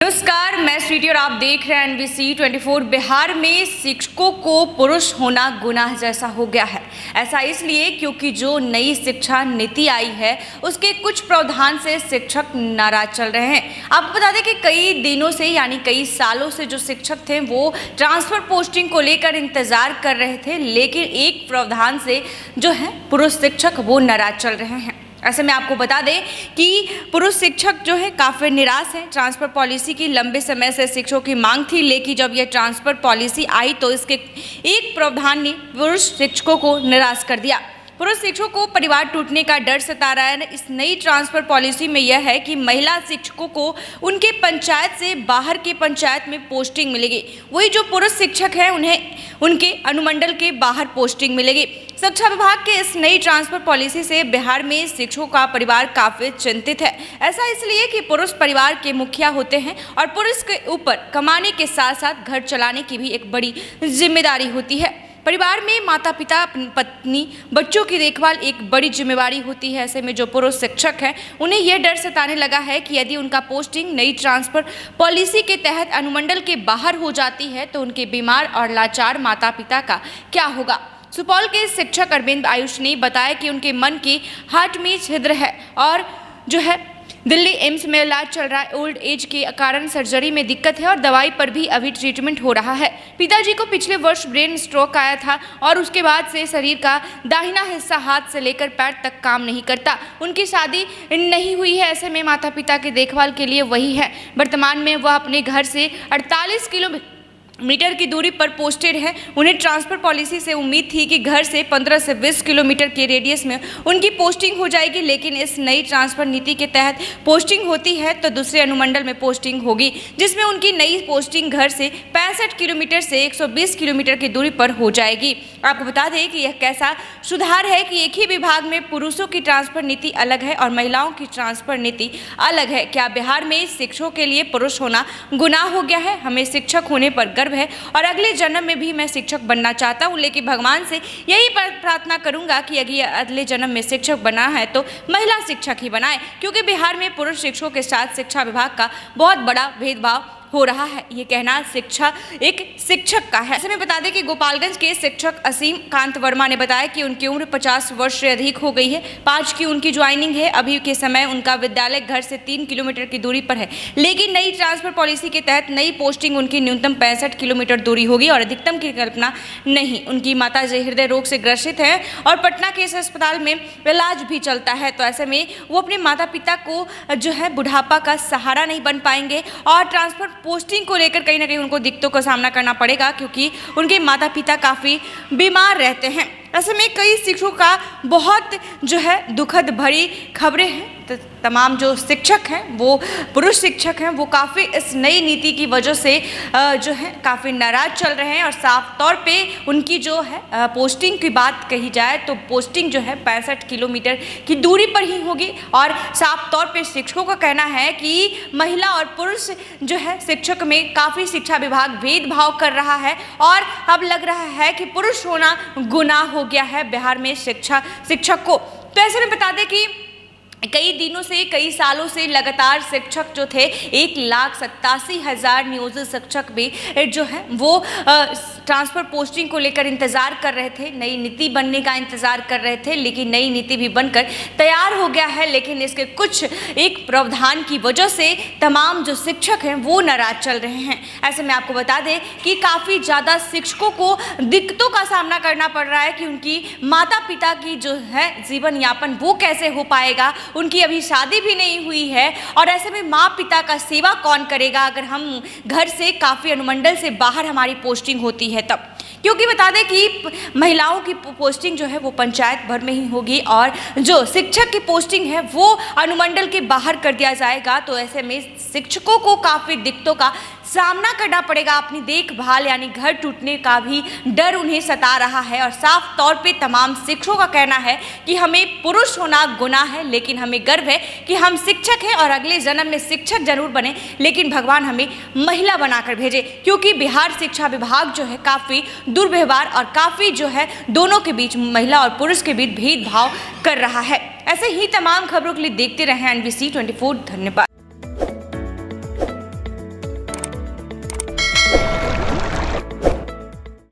नमस्कार, मैं स्वीटी और आप देख रहे हैं एनबीसी 24। बिहार में शिक्षकों को पुरुष होना गुनाह जैसा हो गया है। ऐसा इसलिए क्योंकि जो नई शिक्षा नीति आई है उसके कुछ प्रावधान से शिक्षक नाराज चल रहे हैं। आपको बता दें कि कई दिनों से यानी कई सालों से जो शिक्षक थे वो ट्रांसफर पोस्टिंग को लेकर इंतजार कर रहे थे, लेकिन एक प्रावधान से जो है पुरुष शिक्षक वो नाराज चल रहे हैं। ऐसे में आपको बता दें कि पुरुष शिक्षक जो है काफ़ी निराश हैं। ट्रांसफ़र पॉलिसी की लंबे समय से शिक्षकों की मांग थी, लेकिन जब यह ट्रांसफ़र पॉलिसी आई तो इसके एक प्रावधान ने पुरुष शिक्षकों को निराश कर दिया। पुरुष शिक्षकों को परिवार टूटने का डर सता रहा है। इस नई ट्रांसफ़र पॉलिसी में यह है कि महिला शिक्षकों को उनके पंचायत से बाहर के पंचायत में पोस्टिंग मिलेगी, वही जो पुरुष शिक्षक हैं उन्हें उनके अनुमंडल के बाहर पोस्टिंग मिलेगी। शिक्षा विभाग के इस नई ट्रांसफर पॉलिसी से बिहार में शिक्षकों का परिवार काफी चिंतित है। ऐसा इसलिए कि पुरुष परिवार के मुखिया होते हैं और पुरुष के ऊपर कमाने के साथ साथ घर चलाने की भी एक बड़ी जिम्मेदारी होती है। परिवार में माता पिता, पत्नी, बच्चों की देखभाल एक बड़ी जिम्मेदारी होती है। ऐसे में जो पुरुष शिक्षक हैं उन्हें यह डर सताने लगा है कि यदि उनका पोस्टिंग नई ट्रांसफर पॉलिसी के तहत अनुमंडल के बाहर हो जाती है तो उनके बीमार और लाचार माता पिता का क्या होगा। सुपौल के शिक्षक अरविंद आयुष ने बताया कि उनके मन की हार्ट में छिद्र है और जो है दिल्ली एम्स में इलाज चल रहा है। ओल्ड एज के कारण सर्जरी में दिक्कत है और दवाई पर भी अभी ट्रीटमेंट हो रहा है। पिताजी को पिछले वर्ष ब्रेन स्ट्रोक आया था और उसके बाद से शरीर का दाहिना हिस्सा हाथ से लेकर पैर तक काम नहीं करता। उनकी शादी नहीं हुई है। ऐसे में माता पिता की देखभाल के लिए वही है। वर्तमान में वह अपने घर से 48 किलोमीटर की दूरी पर पोस्टेड है। उन्हें ट्रांसफर पॉलिसी से उम्मीद थी कि घर से 15 से 20 किलोमीटर के रेडियस में उनकी पोस्टिंग हो जाएगी, लेकिन इस नई ट्रांसफर नीति के तहत पोस्टिंग होती है तो दूसरे अनुमंडल में पोस्टिंग होगी, जिसमें उनकी नई पोस्टिंग घर से 65 किलोमीटर से 120 किलोमीटर की दूरी पर हो जाएगी। आपको बता दें कि यह कैसा सुधार है कि एक ही विभाग में पुरुषों की ट्रांसफर नीति अलग है और महिलाओं की ट्रांसफर नीति अलग है। क्या बिहार में शिक्षकों के लिए पुरुष होना गुनाह हो गया है? हमें शिक्षक होने पर गर्व है और अगले जन्म में भी मैं शिक्षक बनना चाहता हूं, लेकिन भगवान से यही प्रार्थना करूंगा कि अगर अगले जन्म में शिक्षक बना है तो महिला शिक्षक ही बनाए, क्योंकि बिहार में पुरुष शिक्षकों के साथ शिक्षा विभाग का बहुत बड़ा भेदभाव हो रहा है। ये कहना एक शिक्षक का है। ऐसे में बता दें कि गोपालगंज के शिक्षक असीम कांत वर्मा ने बताया कि उनकी उम्र 50 वर्ष से अधिक हो गई है। 5 की उनकी ज्वाइनिंग है। अभी के समय उनका विद्यालय घर से 3 किलोमीटर की दूरी पर है, लेकिन नई ट्रांसफर पॉलिसी के तहत नई पोस्टिंग उनकी न्यूनतम 65 किलोमीटर दूरी होगी और अधिकतम की कल्पना नहीं। उनकी माता जी हृदय रोग से ग्रसित है और पटना के इस अस्पताल में इलाज भी चलता है। तो ऐसे में वो अपने माता पिता को जो है बुढ़ापा का सहारा नहीं बन पाएंगे और ट्रांसफर पोस्टिंग को लेकर कहीं ना कहीं उनको दिक्कतों का सामना करना पड़ेगा, क्योंकि उनके माता पिता काफ़ी बीमार रहते हैं। ऐसे में कई शिक्षकों का बहुत जो है दुखद भरी खबरें हैं। तो तमाम जो शिक्षक हैं वो पुरुष शिक्षक हैं वो काफ़ी इस नई नीति की वजह से जो है काफ़ी नाराज चल रहे हैं और साफ तौर पे उनकी जो है पोस्टिंग की बात कही जाए तो पोस्टिंग जो है 65 किलोमीटर की दूरी पर ही होगी और साफ तौर पे शिक्षकों का कहना है कि महिला और पुरुष जो है शिक्षक में काफ़ी शिक्षा विभाग भेदभाव कर रहा है और अब लग रहा है कि पुरुष होना गुनाह हो गया है बिहार में शिक्षक को। तो ऐसे में बता दें कि कई दिनों से कई सालों से लगातार शिक्षक जो थे 1,87,000 नियोजित शिक्षक भी जो है वो ट्रांसफर पोस्टिंग को लेकर इंतज़ार कर रहे थे, नई नीति बनने का इंतज़ार कर रहे थे, लेकिन नई नीति भी बनकर तैयार हो गया है, लेकिन इसके कुछ एक प्रावधान की वजह से तमाम जो शिक्षक हैं वो नाराज चल रहे हैं। ऐसे में आपको बता दें कि काफ़ी ज़्यादा शिक्षकों को दिक्कतों का सामना करना पड़ रहा है कि उनकी माता पिता की जो है जीवन यापन वो कैसे हो पाएगा। उनकी अभी शादी भी नहीं हुई है और ऐसे में माँ पिता का सेवा कौन करेगा अगर हम घर से काफ़ी अनुमंडल से बाहर हमारी पोस्टिंग होती है तब, क्योंकि बता दें कि महिलाओं की पोस्टिंग जो है वो पंचायत भर में ही होगी और जो शिक्षक की पोस्टिंग है वो अनुमंडल के बाहर कर दिया जाएगा। तो ऐसे में शिक्षकों को काफ़ी दिक्कतों का सामना करना पड़ेगा। अपनी देखभाल यानी घर टूटने का भी डर उन्हें सता रहा है और साफ तौर पे तमाम शिक्षकों का कहना है कि हमें पुरुष होना गुनाह है, लेकिन हमें गर्व है कि हम शिक्षक हैं और अगले जन्म में शिक्षक जरूर बने, लेकिन भगवान हमें महिला बनाकर भेजे, क्योंकि बिहार शिक्षा विभाग जो है काफ़ी दुर्व्यवहार और काफ़ी जो है दोनों के बीच महिला और पुरुष के बीच भेदभाव कर रहा है। ऐसे ही तमाम खबरों के लिए देखते रहें एनबीसी 24। धन्यवाद।